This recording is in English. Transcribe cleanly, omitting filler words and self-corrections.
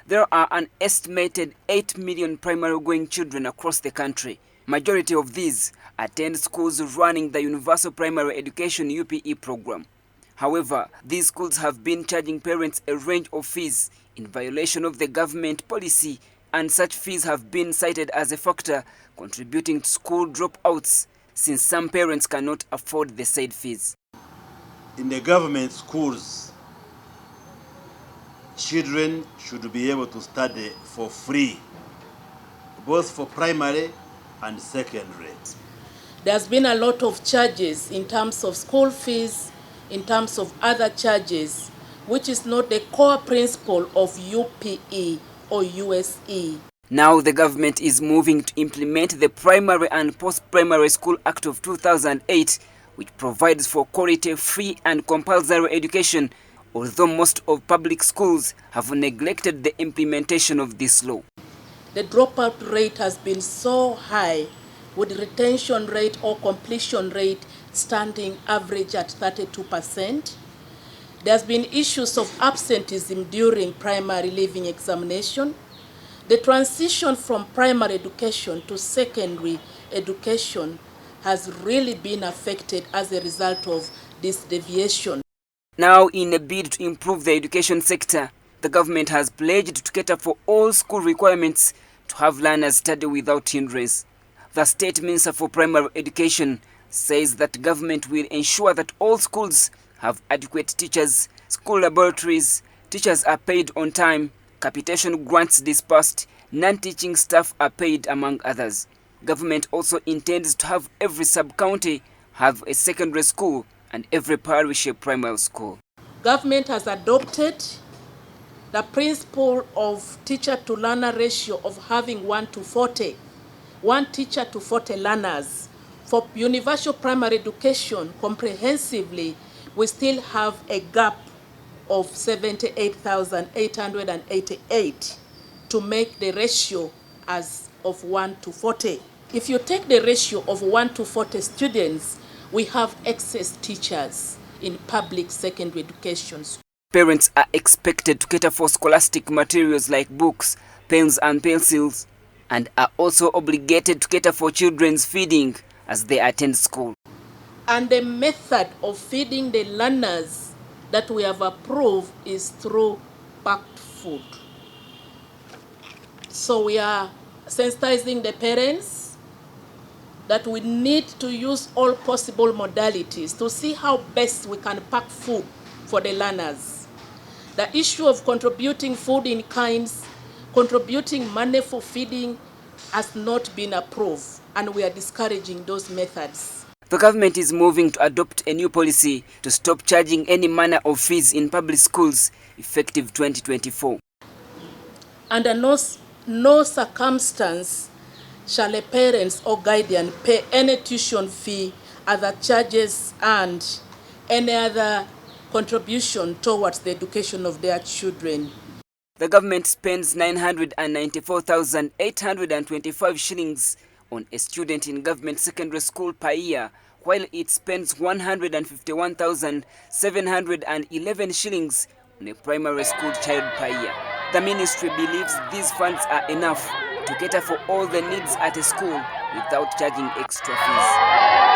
There are an estimated 8 million primary-going children across the country. Majority of these attend schools running the Universal Primary Education UPE program. However, these schools have been charging parents a range of fees in violation of the government policy, and such fees have been cited as a factor contributing to school dropouts, since some parents cannot afford the said fees. In the government schools, children should be able to study for free, both for primary and secondary. There's been a lot of charges in terms of school fees, in terms of other charges, which is not the core principle of UPE or USE. Now the government is moving to implement the Primary and Post-Primary School Act of 2008, which provides for quality, free and compulsory education, although most of public schools have neglected the implementation of this law. The dropout rate has been so high, with retention rate or completion rate standing average at 32%. There's been issues of absenteeism during primary leaving examination. The transition from primary education to secondary education has really been affected as a result of this deviation. Now, in a bid to improve the education sector, the government has pledged to cater for all school requirements to have learners study without hindrance. The State Minister for Primary Education says that government will ensure that all schools have adequate teachers, school laboratories, teachers are paid on time, capitation grants dispersed, non-teaching staff are paid, among others. Government also intends to have every sub-county have a secondary school and every parish a primary school. Government has adopted the principle of teacher-to-learner ratio of having 1 to 40, 1 teacher to 40 learners. For universal primary education, comprehensively, we still have a gap of 78,888 to make the ratio as of 1 to 40. If you take the ratio of 1 to 40 students, we have excess teachers in public secondary education. Parents are expected to cater for scholastic materials like books, pens and pencils, and are also obligated to cater for children's feeding as they attend school. And the method of feeding the learners that we have approved is through packed food. So we are sensitizing the parents that we need to use all possible modalities to see how best we can pack food for the learners. The issue of contributing food in kinds, contributing money for feeding has not been approved, and we are discouraging those methods. The government is moving to adopt a new policy to stop charging any manner of fees in public schools effective 2024. Under no circumstance shall a parent or guardian pay any tuition fee, other charges, and any other contribution towards the education of their children. The government spends 994,825 shillings on a student in government secondary school per year, while it spends 151,711 shillings on a primary school child per year. The ministry believes these funds are enough to cater for all the needs at a school without charging extra fees.